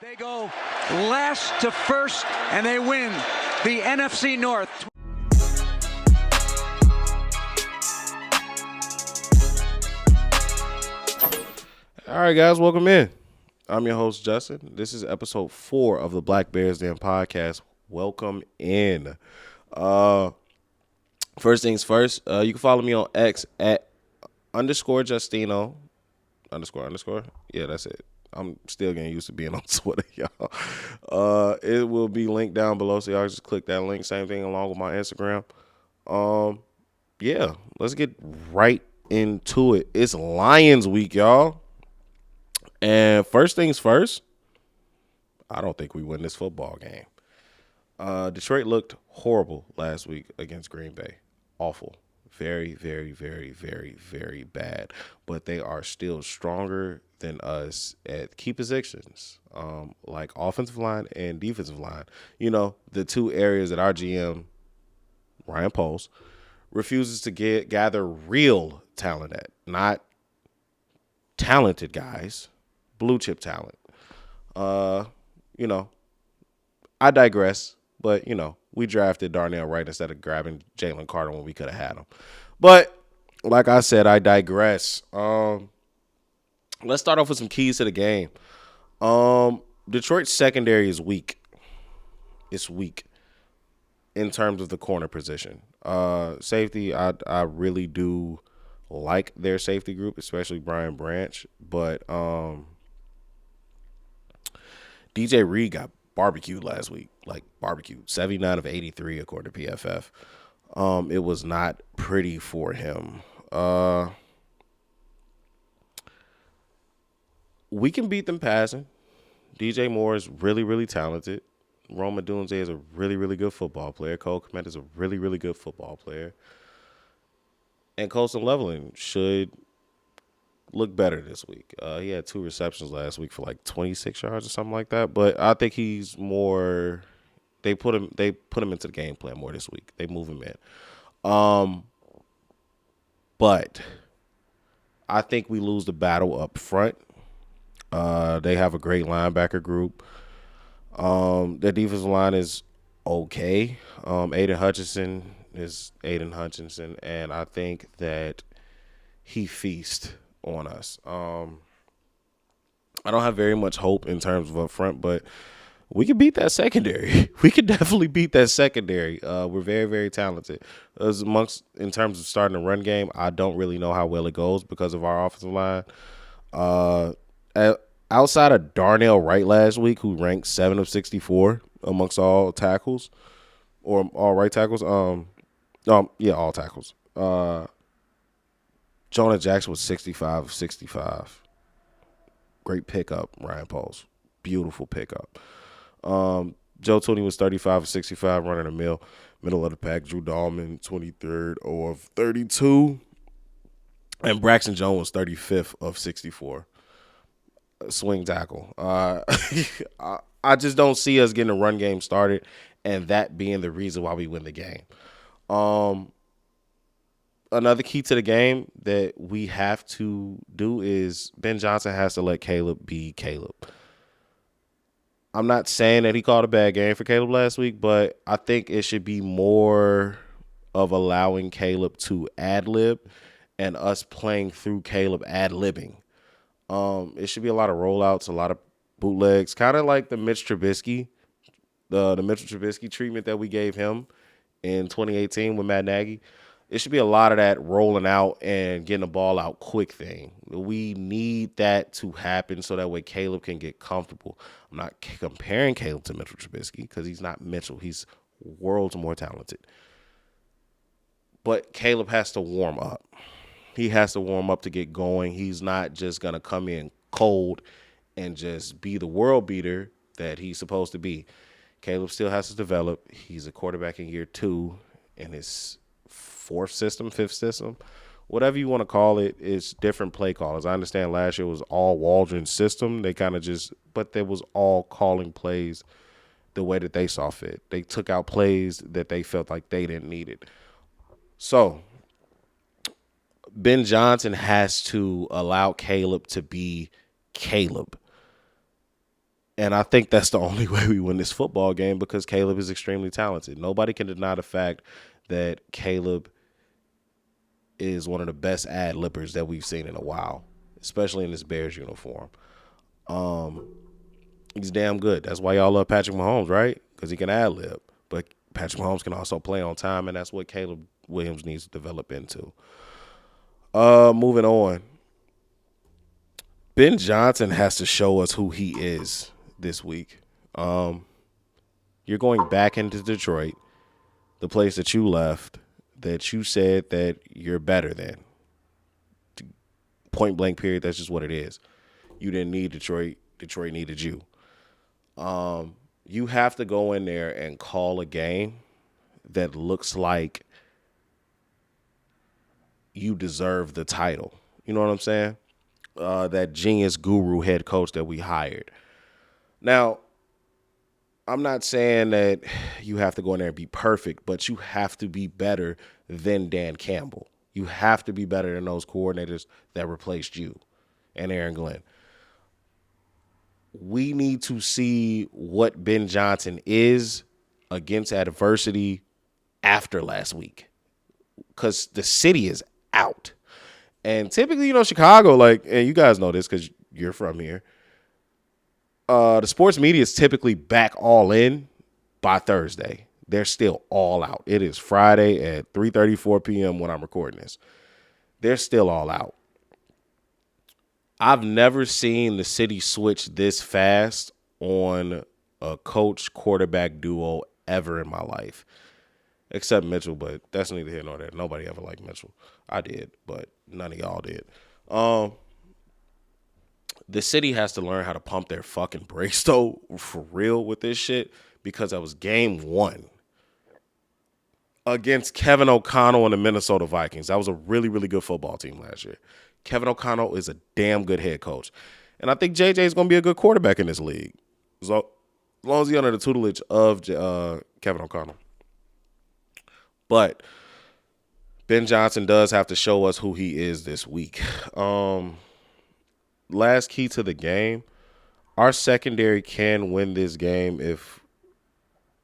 They go last to first, and they win the NFC North. All right, guys, welcome in. I'm your host, Justin. This is episode 4 of the Black Bears Den podcast. Welcome in. First things first, you can follow me on X at _Justino __. Yeah, that's it. I'm still getting used to being on Twitter, y'all. It will be linked down below, so y'all just click that link. Same thing along with my Instagram. Yeah, let's get right into it. It's Lions week, y'all. And first things first, I don't think we win this football game. Detroit looked horrible last week against Green Bay. Awful. Very, very, very, very, very bad. But they are still stronger than us at key positions, like offensive line and defensive line. You know, the two areas that our GM, Ryan Poles, refuses to gather real talent at. Not talented guys, blue chip talent. You know, I digress. But, you know, we drafted Darnell Wright instead of grabbing Jalen Carter when we could have had him. But, like I said, I digress. Let's start off with some keys to the game. Detroit's secondary is weak. It's weak in terms of the corner position. Safety, I really do like their safety group, especially Brian Branch. But DJ Reed got barbecued last week, like barbecued. 79 of 83 according to PFF. It was not pretty for him. We can beat them passing. DJ Moore is really, really talented. Roma Dunze is a really, really good football player. Cole Kmet is a really, really good football player. And Colson Leveling should look better this week. He had 2 receptions last week for like 26 yards or something like that. But I think he's more. They put him into the game plan more this week. They move him in. But I think we lose the battle up front. They have a great linebacker group. Their defensive line is okay. Aiden Hutchinson is Aiden Hutchinson, and I think that he feasts on us. I don't have very much hope in terms of up front, but we can beat that secondary. We can definitely beat that secondary. We're very, very talented. In terms of starting a run game, I don't really know how well it goes because of our offensive line. Outside of Darnell Wright last week, who ranked 7 of 64 amongst all tackles, or all right tackles. All tackles. Jonah Jackson was 65 of 65. Great pickup, Ryan Poles. Beautiful pickup. Joe Tooney was 35 of 65, running a middle of the pack. Drew Dahlman, 23rd of 32. And Braxton Jones was 35th of 64. Swing tackle. I just don't see us getting a run game started and that being the reason why we win the game. Another key to the game that we have to do is Ben Johnson has to let Caleb be Caleb. I'm not saying that he called a bad game for Caleb last week, but I think it should be more of allowing Caleb to ad-lib and us playing through Caleb ad-libbing. It should be a lot of rollouts, a lot of bootlegs, kind of like the Mitch Trubisky, the Mitchell Trubisky treatment that we gave him in 2018 with Matt Nagy. It should be a lot of that rolling out and getting the ball out quick thing. We need that to happen so that way Caleb can get comfortable. I'm not comparing Caleb to Mitchell Trubisky because he's not Mitchell. He's worlds more talented. But Caleb has to warm up. He has to warm up to get going. He's not just going to come in cold and just be the world beater that he's supposed to be. Caleb still has to develop. He's a quarterback in year 2 in his 5th system, whatever you want to call it. It's different play callers. I understand last year was all Waldron's system. They kind of but there was all calling plays the way that they saw fit. They took out plays that they felt like they didn't need it. So Ben Johnson has to allow Caleb to be Caleb. And I think that's the only way we win this football game because Caleb is extremely talented. Nobody can deny the fact that Caleb is one of the best ad-libbers that we've seen in a while, especially in this Bears uniform. He's damn good. That's why y'all love Patrick Mahomes, right? Because he can ad-lib. But Patrick Mahomes can also play on time, and that's what Caleb Williams needs to develop into. Moving on. Ben Johnson has to show us who he is this week. You're going back into Detroit, the place that you left, that you said that you're better than. Point blank period, that's just what it is. You didn't need Detroit. Detroit needed you. You have to go in there and call a game that looks like you deserve the title. You know what I'm saying? That genius guru head coach that we hired. Now, I'm not saying that you have to go in there and be perfect, but you have to be better than Dan Campbell. You have to be better than those coordinators that replaced you and Aaron Glenn. We need to see what Ben Johnson is against adversity after last week because the city is out. And typically, Chicago, and you guys know this because you're from here, the sports media is typically back all in by Thursday. They're still all out. It is Friday at 3:34 p.m. when I'm recording this. They're still all out. I've never seen the city switch this fast on a coach-quarterback duo ever in my life, except Mitchell, but that's neither here nor there. Nobody ever liked Mitchell. I did, but none of y'all did. The city has to learn how to pump their fucking brakes, though, for real with this shit, because that was game 1 against Kevin O'Connell and the Minnesota Vikings. That was a really, really good football team last year. Kevin O'Connell is a damn good head coach. And I think JJ is going to be a good quarterback in this league. So, as long as he's under the tutelage of Kevin O'Connell. But Ben Johnson does have to show us who he is this week. Last key to the game, our secondary can win this game if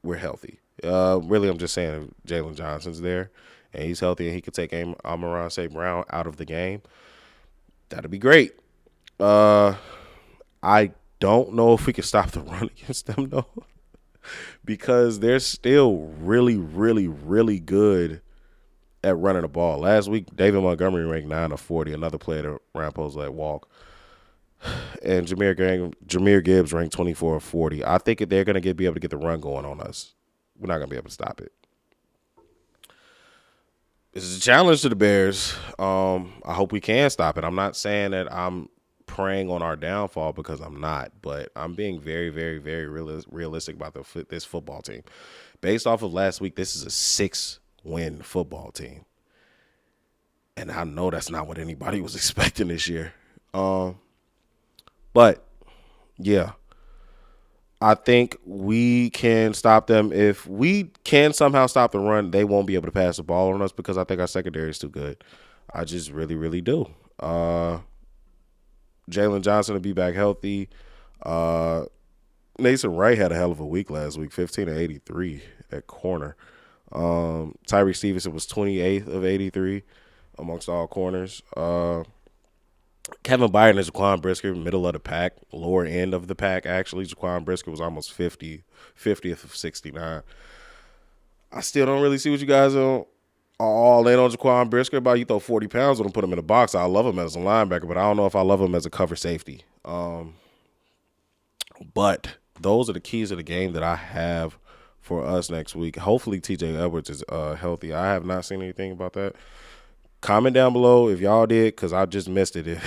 we're healthy. Really, I'm just saying if Jalen Johnson's there and he's healthy and he could take Amon-Ra St. Brown out of the game, that'd be great. I don't know if we can stop the run against them, though, because they're still really, really, really good at running the ball. Last week, David Montgomery ranked 9 of 40, another player that ran post let walk. And Jahmyr Gibbs ranked 24 of 40. I think they're going to be able to get the run going on us. We're not going to be able to stop it. This is a challenge to the Bears. I hope we can stop it. I'm not saying that I'm preying on our downfall because I'm not, but I'm being very, very, very realistic about this football team. Based off of last week, this is a 6-win football team. And I know that's not what anybody was expecting this year. But, yeah, I think we can stop them. If we can somehow stop the run, they won't be able to pass the ball on us because I think our secondary is too good. I just really, really do. Jalen Johnson will be back healthy. Mason Wright had a hell of a week last week, 15 of 83 at corner. Tyree Stevenson was 28th of 83 amongst all corners. Kevin Byard and Jaquan Brisker, middle of the pack, lower end of the pack, actually. Jaquan Brisker was almost 50th of 69. I still don't really see what you guys are all in on Jaquan Brisker about. You throw 40 pounds on him, put him in a box. I love him as a linebacker, but I don't know if I love him as a cover safety. But those are the keys of the game that I have for us next week. Hopefully TJ Edwards is healthy. I have not seen anything about that. Comment down below if y'all did, because I just missed it.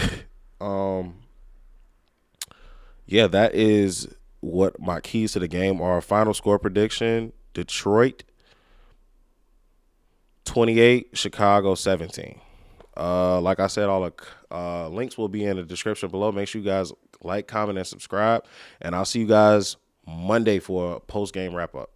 Yeah, that is what my keys to the game are. Final score prediction: Detroit 28, Chicago 17. Like I said, all the links will be in the description below. Make sure you guys like, comment, and subscribe. And I'll see you guys Monday for a post-game wrap-up.